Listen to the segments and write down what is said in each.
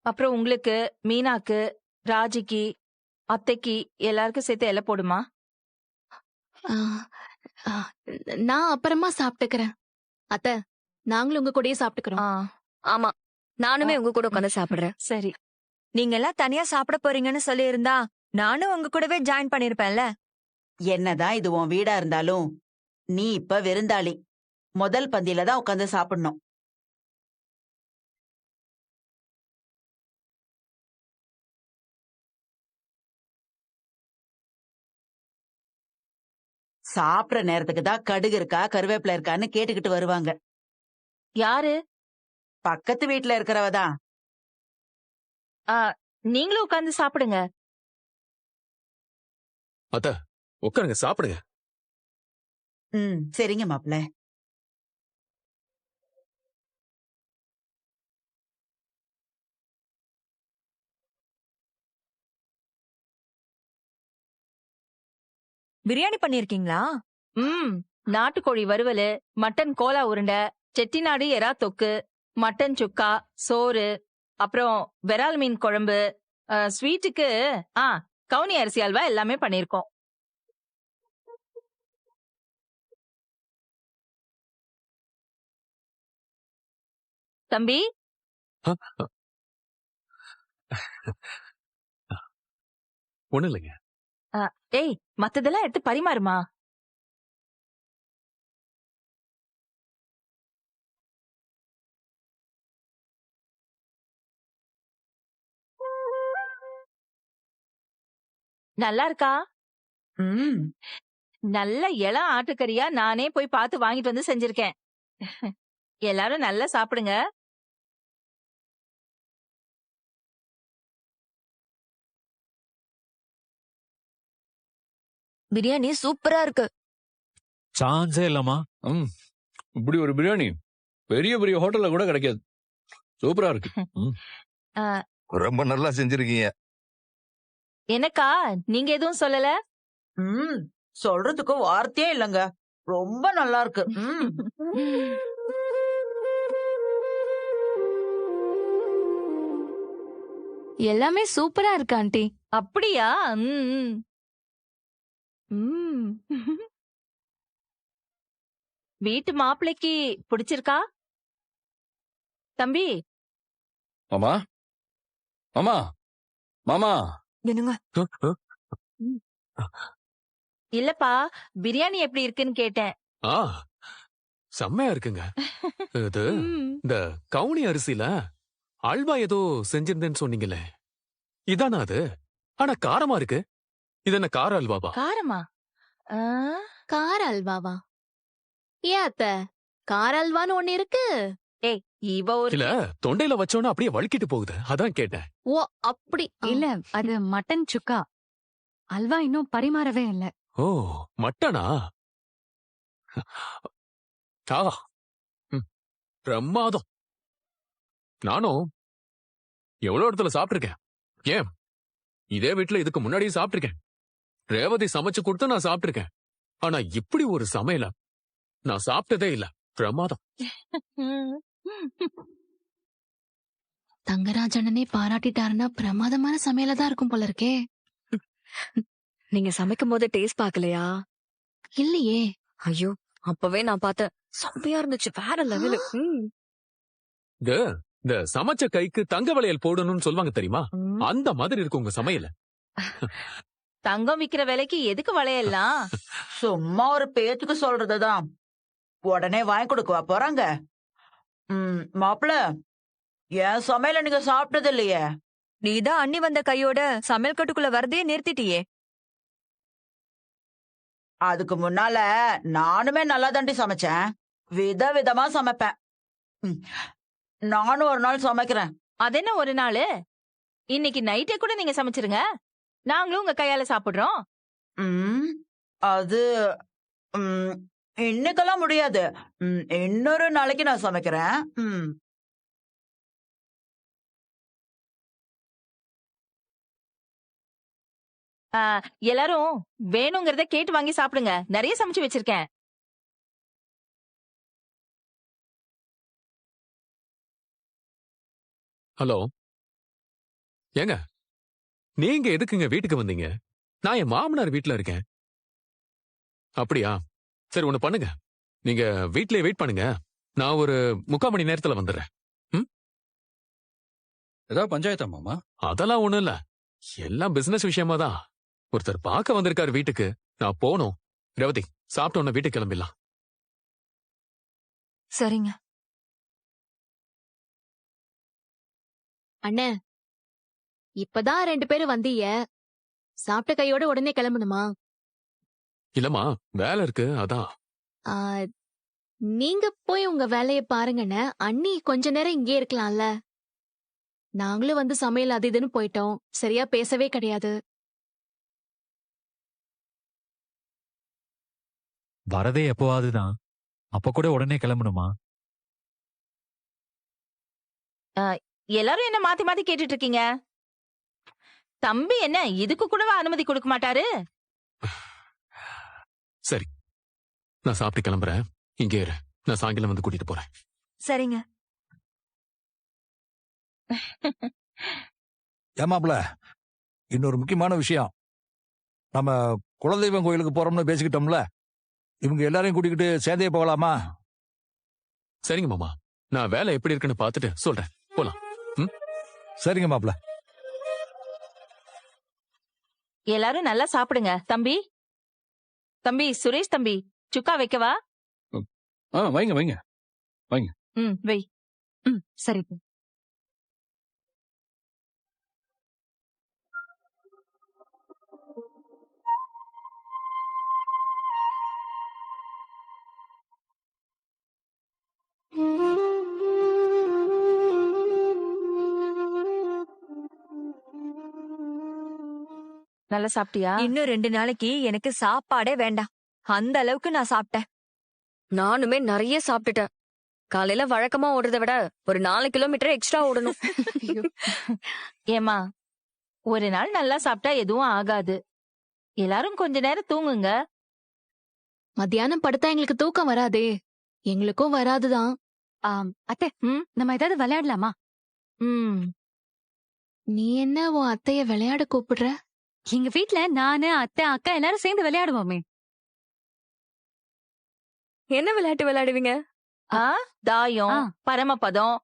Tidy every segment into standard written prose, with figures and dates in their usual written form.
அப்புறம் உங்களுக்கு, மீனாக்கு, ராஜிக்கு, அத்தைக்கு எல்லாருக்கும் சேர்த்து இலை போடுமா. ஆ, ஆ, நான் அப்புறமா சாப்பிட்டுக்கிறேன். அத்த, நாங்களும் உங்க கூடயே சாப்பிட்டுக்கிறோம். ஆமா, நானுமே உங்க கூட உட்காந்து சாப்பிடுறேன். சரி. நீங்க எல்லாம் தனியா சாப்பிட போறீங்கன்னு சொல்லி இருந்தா நானும் உங்க கூடவே ஜாயின் பண்ணிருப்பேன்ல. என்னதான் இது உன் வீடா இருந்தாலும் நீ இப்ப விருந்தாளி. முதல் பந்தியில தான் உட்காந்து சாப்பிடணும். சாப்பிடுற நேரத்துக்கு தான் கடுகு இருக்கா கருவேப்பிலை இருக்கான்னு கேட்டுக்கிட்டு வருவாங்க. யாரு? பக்கத்து வீட்டுல இருக்கிறவதான். நீங்களும் உட்கார்ந்து சாப்பிடுங்க. அத்த உட்காருங்க, சாப்பிடுங்க. சரிங்க மாப்பிள்ள. பிரியாணி பண்ணிருக்கீங்களா? நாட்டுக்கோழி வறுவலு, மட்டன் கோலா உருண்டை, செட்டிநாடு எறா தொக்கு, மட்டன் சுக்கா, சோறு, அப்புறம் விரால் மீன் குழம்பு, ஸ்வீட்டுக்கு கவுனி அரிசி அல்வா எல்லாமே பண்ணிருக்கோம். தம்பி, ஒண்ணு இல்லைங்க. ஏய், மத்ததெல்லாம் எடுத்து பரிமாறுமா. நல்லா இருக்கா? நல்ல இளம் ஆட்டுக்கறியா நானே போய் பார்த்து வாங்கிட்டு வந்து செஞ்சிருக்கேன். எல்லாரும் நல்லா சாப்பிடுங்க. பிரியாணி சூப்பரா இருக்கு. சான்ஸே இல்லம்மா. இப்படி ஒரு பிரியாணி பெரிய பெரிய ஹோட்டல்ல கூட கிடைக்காது. சூப்பரா இருக்கு. ரொம்ப நல்லா செஞ்சிருக்கீங்க. எனக்கா, நீங்க எதுவும் சொல்லல? சொல்றதுக்கு வார்த்தையே இல்லங்க. ரொம்ப நல்லா இருக்கு. எல்லாமே சூப்பரா இருக்கு ஆண்டி. அப்படியா? வீட்டு மாப்பிள்ளைக்கு பிடிச்சிருக்கா? தம்பி. மாமா, மாமா, மாமா. என்னங்க? இல்லப்பா, பிரியாணி எப்படி இருக்குன்னு கேட்டேன். செம்மையா இருக்குங்க. இது இந்த கவுனி அரிசியில அல்வா ஏதோ செஞ்சிருந்தேன்னு சொன்னீங்களே, இதானா அது? ஆனா காரமா இருக்கு. இது என்ன கார அல்வாவா? காரமா? கார அல்வாவா? ஏன் அத்த, கார அல்வான்னு ஒண்ணு இருக்கு. ஏய், இவ ஒரு இல்ல, தொண்டையில வச்சோன்னா அப்படியே வழுக்கிட்டு போகுது, அதான் கேட்டேன். ஓ அப்படி இல்ல, அது மட்டன் சுக்கா. அல்வா இன்னும் பரிமாறவே இல்ல. ஓ, மட்டனா? பிரமாதம். நானும் எவ்வளவு இடத்துல சாப்பிட்டிருக்கேன். ஏன், இதே வீட்டுல இதுக்கு முன்னாடியே சாப்பிட்டிருக்கேன். ரேவதி சமைச்சு கொடுத்து நான் சாப்பிட்டிருக்கேன். ஆனா இப்படி ஒரு சமையல நான் சாப்பிட்டதே இல்ல. பிரமாதம். தங்கராஜனே பாராட்டிட்டாருன்னா பிரமாதமான சமையல தான் இருக்கும் போல இருக்கே. நீங்க சமைக்கும் போது டேஸ்ட் பாக்கலையா? இல்லையே. ஐயோ, அப்பவே நான் பார்த்தேன். செம்மையா இருந்துச்சு, வேற லெவலு. இந்த சமைச்ச கைக்கு தங்க வளையல் போடணும்னு சொல்லுவாங்க தெரியுமா? அந்த மாதிரி இருக்கு உங்க சமையல. தங்கம் விக்கிற விலைக்கு எதுக்கு வளையல்லாம்? சும்மா ஒரு பேச்சுக்கு சொல்றதுதான். உடனே வாங்கி கொடுக்கவா போறாங்க? மாப்பிள்ள, என் சமையல நீங்க சாப்பிட்டது இல்லையே. நீதான் அண்ணி வந்த கையோட சமையல் கட்டுக்குள்ள வரதே நிறுத்திட்டியே. அதுக்கு முன்னால நானுமே நல்லா தாண்டி சமைச்சேன். விதவிதமா சமைப்பேன். நானும் ஒரு நாள் சமைக்கிறேன். அதென்ன ஒரு நாள்? இன்னைக்கு நைட்டே கூட நீங்க சமைச்சிருங்க, நாங்களும் உங்க கையால சாப்பிடுறோம். அது இன்னைக்கெல்லாம் முடியாது. இன்னொரு நாளைக்கு நான் சமைக்கிறேன். எல்லாரும் வேணுங்கிறத கேட்டு வாங்கி சாப்பிடுங்க. நிறைய சமைச்சு வச்சிருக்கேன். ஹலோ, ஏங்க நீங்க எதுக்குங்க வீட்டுக்கு வந்தீங்க? நான் என் மாமனார் வீட்டுல இருக்கேன். அப்படியா? சரி ஒண்ணு பண்ணுங்க, நீங்க வீட்லயே வெயிட் பண்ணுங்க, நான் ஒரு 3/4 மணி நேரத்துல வந்துடுறேன். ஏதாவது பஞ்சாயத்தா மாமா? அதெல்லாம் ஒண்ணும் இல்ல, எல்லாம் பிசினஸ் விஷயமா தான். ஒருத்தர் பார்க்க வந்திருக்காரு வீட்டுக்கு, நான் போகணும். ரேவதி சாப்பிட்ட உடனே வீட்டுக்கு கிளம்பிடலாம். சரிங்க. அண்ணே, இப்பதான் 2 பேரும் வந்தீங்க. சாப்பிட்ட கையோட உடனே கிளம்பணுமா? இல்லம்மா, வேலை இருக்கு அதான். ஆ, நீங்க போய் உங்க வேலைய பாருங்கண்ணே. அண்ணி கொஞ்ச நேரம் இங்கே இருக்கலாம்ல. நாங்களும் வந்து சமையல் அது இதுன்னு போயிட்டோம். சரியா பேசவே கிடையாது. வரதே எப்போவாதுதான், அப்ப கூட உடனே கிளம்பணுமா? எல்லாரும் என்ன மாத்தி மாத்தி கேட்டுட்டு இருக்கீங்க? தம்பி என்ன இதுக்கு கூடவா அனுமதி கொடுக்க மாட்டாரு? சரி, நான் சாப்பிட்டு கிளம்புறேன். இங்கே இரு, நான் சாயங்காலம் வந்து கூட்டிட்டு போறேன். சரிங்க. ஏமாப்ல, இன்னொரு முக்கியமான விஷயம். நம்ம குலதெய்வம் கோயிலுக்கு போறோம்னு பேசிக்கிட்டோம்ல, இவங்க எல்லாரையும் கூட்டிக்கிட்டு சேர்ந்தே போகலாமா? சரிங்க மாமா, நான் வேலை எப்படி இருக்குன்னு பார்த்துட்டு சொல்றேன். போலாம். சரிங்க மாப்ள. எல்லாரும் நல்லா சாப்பிடுங்க. தம்பி தம்பி சுரேஷ் தம்பி, சுக்கா வைக்கவா? வைங்க வைங்க. வை. சரி. நல்லா சாப்பிட்டியா? இன்னும் 2 நாளைக்கு எனக்கு சாப்பாடே வேண்டாம். அந்த அளவுக்கு நான் சாப்பிட்டேன். நானுமே நிறைய சாப்பிட்டுட்டேன். காலையில வழக்கமா ஓடுறதை விட ஒரு 4 கிலோமீட்டர் எக்ஸ்ட்ரா ஓடணும். ஏமா, ஒரு நாள் நல்லா சாப்பிட்டா எதுவும் ஆகாது. எல்லாரும் கொஞ்ச நேரம் தூங்குங்க. மத்தியானம் படுத்தா எங்களுக்கு தூக்கம் வராதே. எங்களுக்கும் வராதுதான். அத்தை, நம்ம ஏதாவது விளையாடலாமா? நீ என்ன உன் அத்தைய விளையாட கூப்பிடுற? எங்க வீட்ல நானு, அத்தை, அக்கா எல்லாரும் சேர்ந்து விளையாடுவோமே. என்ன விளையாட்டு விளையாடுவீங்க? தாயம், பரமபதம்,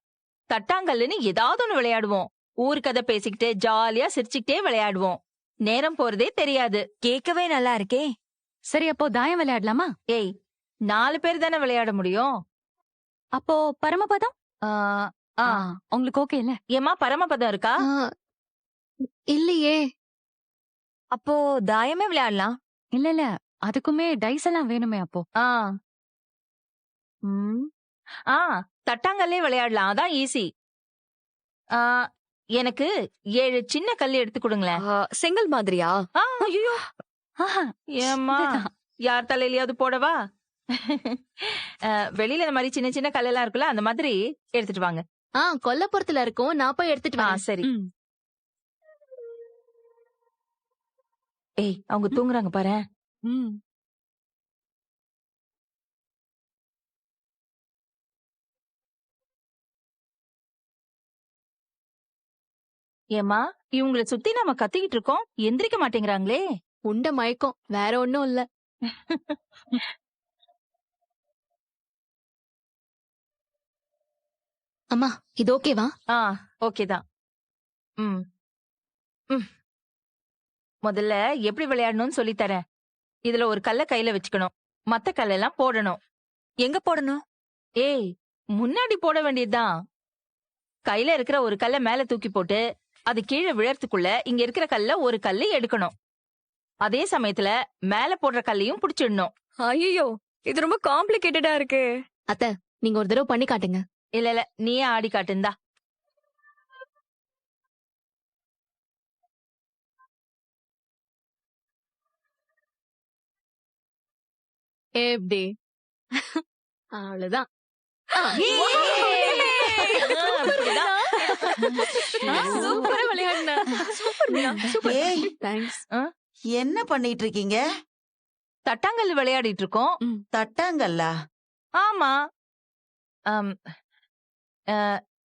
தட்டாங்கல்லுன்னு ஏதாவது ஒண்ணு விளையாடுவோம். ஊர் கதை பேசிக்கிட்டே ஜாலியா சிரிச்சுக்கிட்டே விளையாடுவோம். நேரம் போறதே தெரியாது. கேட்கவே நல்லா இருக்கே. சரி, அப்போ தாயம் விளையாடலாமா? ஏய், 4 பேர் தானே விளையாட முடியும். அப்போ பரமபதம் உங்களுக்கு ஓகே இல்ல? ஏமா, பரமபதம் இருக்கா? இல்லையே. அப்போ தாயமே விளையாடலாம். இல்ல, அதுக்குமே டைஸ் எல்லாம் வேணுமே. அப்போ தட்டாங்கல்லே விளையாடலாம், அதான் ஈஸி. எனக்கு 7 சின்ன கல் எடுத்து கொடுங்களேன். செங்கல் மாதிரியா? ஐயோ, ஏமா, யார் தலையிலயாவது போடவா? வெளியில இந்த மாதிரி சின்ன சின்ன கல்லெல்லாம் இருக்குல்ல, அந்த மாதிரி எடுத்துட்டு வாங்க. கொல்லப்புறத்துல இருக்கும், நான் போய் எடுத்துட்டு வரேன். சரி. ஏய், அவங்க தூங்குறாங்க பாரு. ஏமா, இவங்களை சுத்தி நாம கத்திக்கிட்டு இருக்கோம், எந்திரிக்க மாட்டேங்கிறாங்களே. உண்ட மயக்கம், வேற ஒண்ணும் இல்ல. அம்மா, இது ஓகேவா? ஓகேதான். முதல்ல எப்படி விளையாடணும்னு சொல்லி தரேன். இதுல ஒரு கல்ல கையில வச்சுக்கணும், மத்த கல்லெல்லாம் போடணும். எங்க போடணும்? ஏய், முன்னாடி போட வேண்டியதுதான். கையில இருக்கிற ஒரு கல்ல மேல தூக்கி போட்டு அது கீழே விழறதுக்குள்ள இங்க இருக்கிற கல்ல ஒரு கல்லு எடுக்கணும். அதே சமயத்துல மேல போடுற கல்லையும் புடிச்சிடணும். ஐயோ, இது ரொம்ப காம்ப்ளிகேட்டடா இருக்கு. அத்தை, நீங்க ஒரு தடவை பண்ணி காட்டுங்க. இல்ல, நீயே ஆடி காட்டுந்தா. எப்படி? அவ்வளவுதான். சூப்பரா விளையாடுன. ஏய், தேங்க்ஸ். என்ன பண்ணிட்டு இருக்கீங்க? தட்டாங்கல் விளையாடிட்டு இருக்கோம். தட்டாங்கல்லா? ஆமா.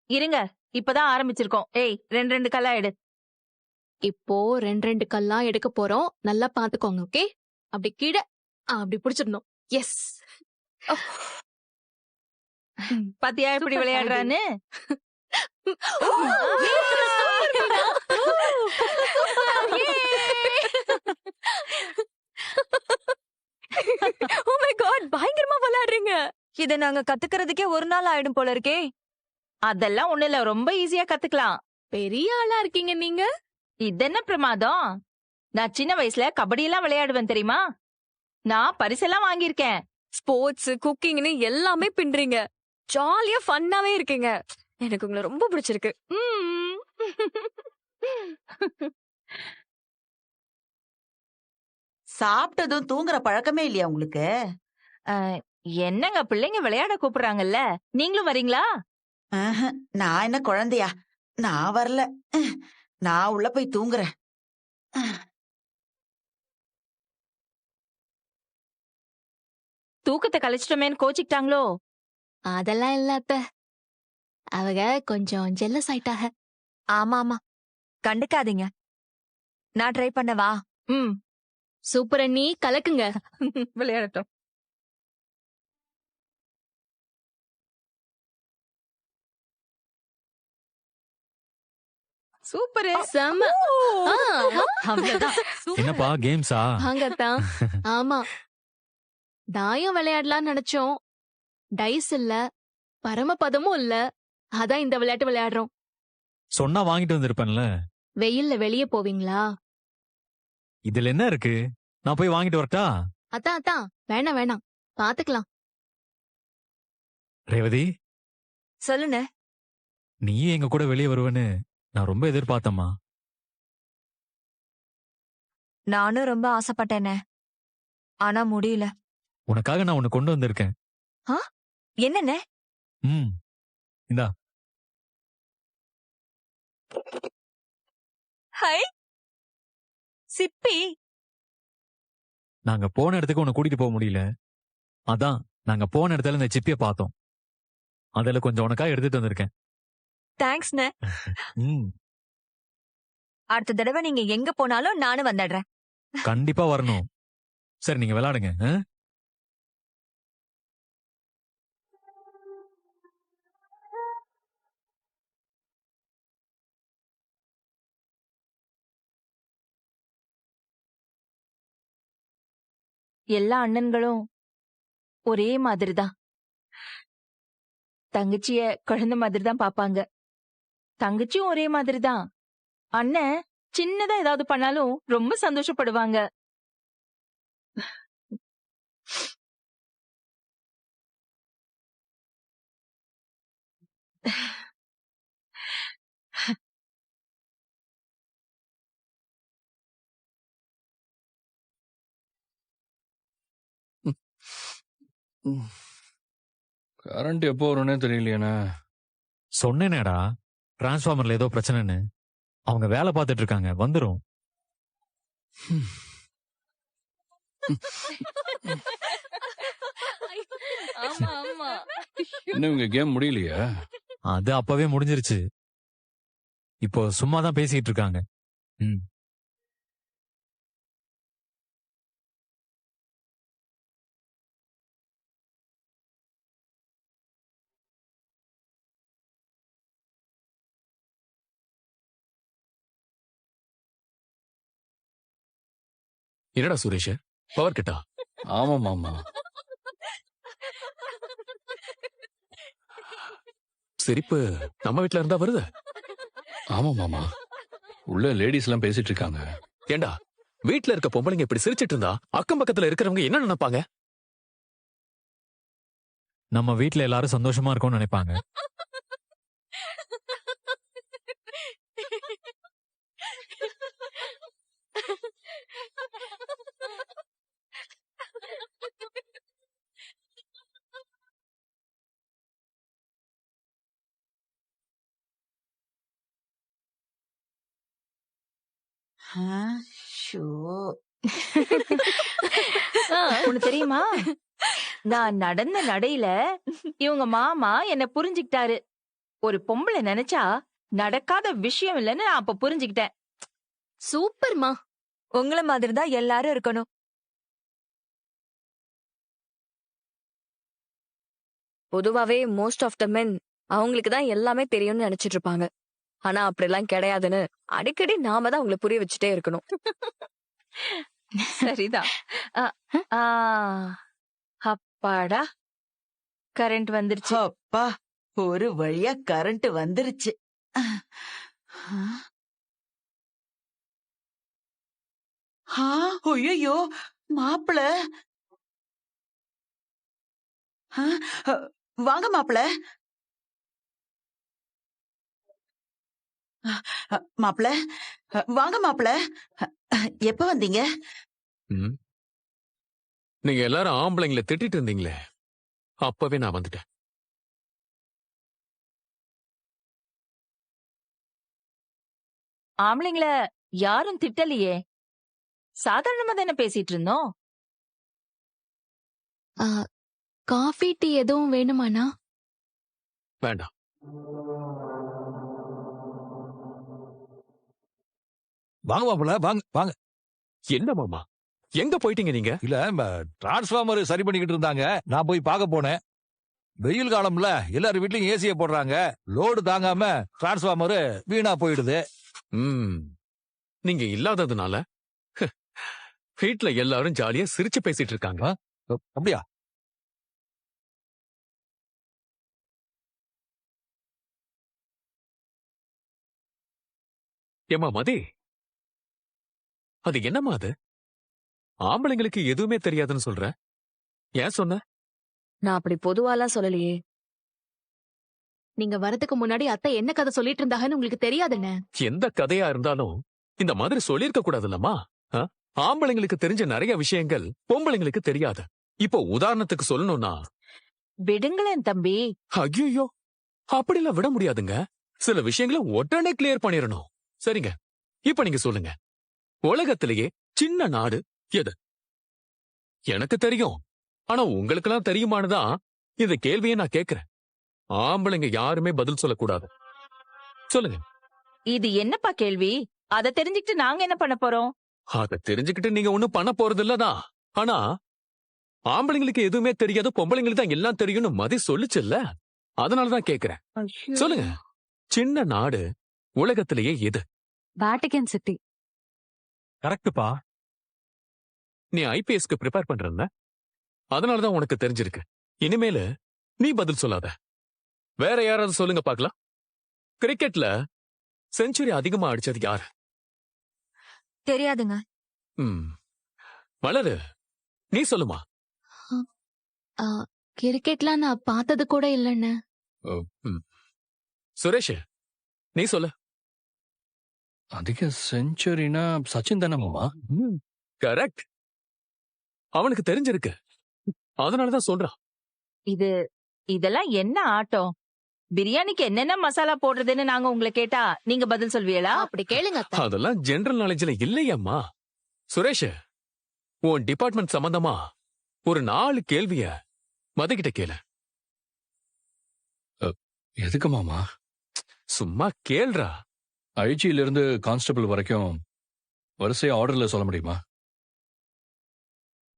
இருங்க, இப்பதான் ஆரம்பிச்சிருக்கோம். ஏய், 2 கல்லா எடு. இப்போ ரெண்டு ரெண்டு கல்லா எடுக்க போறோம். நல்லா பாத்துக்கோங்க. ஓகே? அப்படி கீழே அப்படி பிடிச்சிடணும். எஸ். பாத்தியா எப்படி விளையாடுறான்னு? Oh my God, பயங்கரமா விளையாடுறீங்க. இத நாங்க கத்துக்கிறதுக்கே ஒரு நாள் ஆயிடும் போல இருக்கே. அதெல்லாம் ஒண்ணு இல்ல, ரொம்ப ஈஸியா கத்துக்கலாம். பெரிய ஆளா இருக்கீங்க நீங்க. இதென்ன பிரமாதம்? நான் சின்ன வயசுல கபடி எல்லாம் விளையாடுவேன் தெரியுமா? நான் பரிசெல்லாம் வாங்கியிருக்கேன். ஸ்போர்ட்ஸ், குக்கிங்னு எல்லாமே பின்றீங்க. ஜாலியா ஃபன்னாவே இருக்கீங்க. எனக்கு உங்களை ரொம்ப பிடிச்சிருக்கு. சாப்பிட்டதும் தூங்குற பழக்கமே இல்லையா உங்களுக்கு? என்னங்க பிள்ளைங்க விளையாட கூப்பிடுறாங்கல்ல, நீங்களும் வரீங்களா? நான் என்ன குழந்தையா? நான் வரல. நான் உள்ள போய் தூங்குறேன். தூக்கத்தை கழிச்சிட்டோமேன்னு கோச்சிக்கிட்டாங்களோ? அதெல்லாம் இல்ல அத்தை. அவங்க கொஞ்சம் ஜெல்லஸ் ஆயிட்டாக. ஆமா ஆமா, கண்டுக்காதீங்க. நான் ட்ரை பண்ணவா? ம், சூப்பர் அண்ணி, கலக்குங்க. விளையாடட்டும். சூப்பரு. செம்ம. ஆ, அவ்வளவுதான். என்னப்பா கேம்ஸா? வாங்கத்தான். ஆமா. தாயம் விளையாடலாம்னு நினைச்சோம். டைஸ் இல்ல, பரமபதமும் இல்ல. அதான் இந்த விளையாட்டு விளையாடுறோம். சொன்னா வாங்கிட்டு வந்திருப்பேன்ல. வெயில்ல வெளியே போவீங்களா? இதுல என்ன இருக்கு? நான் போய் வாங்கிட்டு வரட்டா? அதான் வேணாம் வேணாம், பாத்துக்கலாம். ரேவதி, சொல்லுண்ணே. நீயும் எங்க கூட வெளியே வருவேன்னு நான் ரொம்ப எதிர்பார்த்தம்மா. நானும் ரொம்ப ஆசைப்பட்டேனே, ஆனா முடியல. உனக்காக நான் உன்னை கொண்டு வந்திருக்கேன். என்னண்ணே? ம், இந்தா. ஹை, சிப்பி. நாங்க போன இடத்துக்கு உன்னை கூட்டிட்டு போக முடியல. அதான் நாங்க போன இடத்துல இந்த சிப்பிய பார்த்தோம். அதுல கொஞ்சம் உனக்காக எடுத்துட்டு வந்திருக்கேன். தேங்க்ஸ்ண்ணே. ம், அடுத்த தடவை நீங்க எங்க போனாலும் நானும் வந்துடுறேன். கண்டிப்பா வரணும். சரி, நீங்க விளையாடுங்க. எல்லா அண்ணன்களும் ஒரே மாதிரிதான். தங்கச்சிய குழந்தை மாதிரிதான் பாப்பாங்க. தங்கச்சியும் ஒரே மாதிரிதான். அண்ணன் சின்னதா ஏதாவது பண்ணாலும் ரொம்ப சந்தோஷப்படுவாங்க. கரண்ட் எப்போ வரும்னே தெரியலையாண்ணா. சொன்னேனேடா, டிரான்ஸ்ஃபார்மர்ல ஏதோ பிரச்சனைன்னு. அவங்க வேலை பார்த்துட்டு இருக்காங்க, வந்துரும். ஆமா ஆமா. இன்னும் இவங்க கேம் முடியலையா? அது அப்பவே முடிஞ்சிருச்சு. இப்போ சும்மா தான் பேசிட்டு இருக்காங்க. ம், என்னடா சுரேஷ், பவர் கட்டா? ஆமா மாமா. சிரிப்பு நம்ம வீட்ல இருந்தா வருது. ஆமா மாமா, உள்ள லேடிஸ் எல்லாம் பேசிட்டு இருக்காங்க. ஏண்டா, வீட்ல இருக்க பொம்பளைங்க இப்படி சிரிச்சிட்டு இருந்தா அக்கம் பக்கத்துல இருக்கிறவங்க என்ன நினைப்பாங்க? நம்ம வீட்ல எல்லாரும் சந்தோஷமா இருக்கும்னு நினைப்பாங்க. உனக்கு தெரியுமா, நான் நடந்த நடையில இவங்க மாமா என்ன புரிஞ்சுக்கிட்டாரு. ஒரு பொம்பளை நினைச்சா நடக்காத விஷயம் இல்லைன்னு நான் அப்ப புரிஞ்சுக்கிட்டேன். சூப்பர்மா. உங்கள மாதிரி தான் எல்லாரும் இருக்கணும். பொதுவாவே மோஸ்ட் ஆஃப் த மென் அவங்களுக்கு தான் எல்லாமே தெரியும்னு நினைச்சிட்டு இருப்பாங்க. ஆனா அப்படிலாம் கிடையாதுன்னு அடிக்கடி நாம தான் உங்களை புரிய வச்சுட்டே இருக்கணும். சரிதான். அ, ஆ, அப்பாடா, கரண்ட் வந்துருச்சு. அப்பா, ஒரு வழியா கரண்ட் வந்துருச்சு. ஐயோ, மாப்பிள. வாங்க மாப்பிள. மாப்பிள, வாங்க மாப்பிள. எப்ப வந்தீங்க? ம். நீங்க எல்லாரும் ஆம்பளைங்களை திட்டிட்டு இருந்தீங்களே, அப்பவே நான் வந்துட்டேன். ஆம்பளைங்கள யாரும் திட்டலையே, சாதாரணமா தானே பேசிட்டு இருந்தோம். ஆ, காஃபி டீ எதுவும் வேணுமாண்ணா? வேண்டாம். வாங்க மாப்பிள்ள, வாங்க வாங்க. என்ன மாமா, எங்க போயிட்டீங்க நீங்க? இல்ல, டிரான்ஸ்பார்மர் சரி பண்ணிக்கிட்டு இருந்தாங்க. நான் போய் பார்க்க போனேன். வெயில் காலம்ல எல்லாரும் வீட்லயும் ஏசிய போடுறாங்க. லோடு தாங்காம டிரான்ஸ்பார்மர் வீணா போயிடுது. ம். நீங்க இல்லாததுனால வீட்ல எல்லாரும் ஜாலியா சிரிச்சு பேசிட்டு இருக்காங்க. அப்படியா? ஏமா மதி, அது என்னம்மா அது? ஆம்பளைங்களுக்கு எதுவுமே தெரியாதுன்னு சொல்ற, ஏன் சொன்ன? நான் அப்படி பொதுவாலாம் சொல்லலையே. நீங்க வரதுக்கு முன்னாடி அத்தை என்ன கதை சொல்லிட்டு இருந்தாங்கன்னு உங்களுக்கு தெரியாதுண்ணே. எந்த கதையா இருந்தாலும் இந்த மாதிரி சொல்லிருக்க கூடாதுல்லம்மா. ஆம்பளைங்களுக்கு தெரிஞ்ச நிறைய விஷயங்கள் பொம்பளைங்களுக்கு தெரியாது. இப்போ உதாரணத்துக்கு சொல்லணும்னா, விடுங்களேன் தம்பி. ஐயோ, அப்படிலாம் விட முடியாதுங்க. சில விஷயங்களை உடனே கிளியர் பண்ணிடணும். சரிங்க, இப்ப நீங்க சொல்லுங்க, உலகத்திலேயே சின்ன நாடு எது? எனக்கு தெரியும், ஆனா உங்களுக்கெல்லாம் தெரியுமானுதான் இந்த கேள்வியை நான் கேக்குறேன். ஆம்பளைங்க யாருமே பதில் சொல்லக்கூடாது. சொல்லுங்க. இது என்னப்பா கேள்வி? அத தெரிஞ்சுக்கிட்டு நாங்க என்ன பண்ண போறோம்? அத தெரிஞ்சுக்கிட்டு நீங்க ஒண்ணும் பண்ண போறது இல்லதான். ஆனா ஆம்பளைங்களுக்கு எதுவுமே தெரியாது, பொம்பளைங்களுக்கு தான் எல்லாம் தெரியும்னு மதி சொல்லுச்சுல்ல, அதனாலதான் கேக்குறேன். சொல்லுங்க, சின்ன நாடு உலகத்திலேயே எது? Vatican city. கரெக்டுப்பா. நீ ஐபிஎஸ்க்கு ப்ரிப்பேர் பண்றேன்ன, அதனாலதான் உனக்கு தெரிஞ்சிருக்கு. இனிமேல நீ பதில் சொல்லாத, வேற யாராவது சொல்லுங்க பாக்கலாம். கிரிக்கெட்ல செஞ்சுரி அதிகமா அடிச்சது யாரு? தெரியாதுங்க. வளரு, நீ சொல்லுமா. கிரிக்கெட்லாம் நான் பார்த்தது கூட இல்லைண்ணே. சுரேஷ், நீ சொல்லு. அதிக செஞ்சுரினா சச்சின் தானே மாமா? கரெக்ட், அவனுக்கு தெரிஞ்சிருக்கு, அதனாலதான் சொல்றான். இதெல்லாம் என்ன ஆட்டம்? பிரியாணிக்கு என்னென்ன மசாலா போடுறதுன்னு நாங்க உங்களை கேட்டா நீங்க பதில் சொல்வீங்களா? அப்படி கேளுங்க அத்தை. அதெல்லாம் ஜெனரல் நாலேஜ்ல இல்லையம்மா. சுரேஷ், உன் டிபார்ட்மெண்ட் சம்பந்தமா ஒரு 4 கேள்விய மதிக்கிட்ட கேளு. எதுக்கு மாமா? சும்மா கேள்றா. ஐஜில இருந்து கான்ஸ்டபிள் வரைக்கும் வரிசையா ஆர்டர்ல சொல்ல முடியுமா?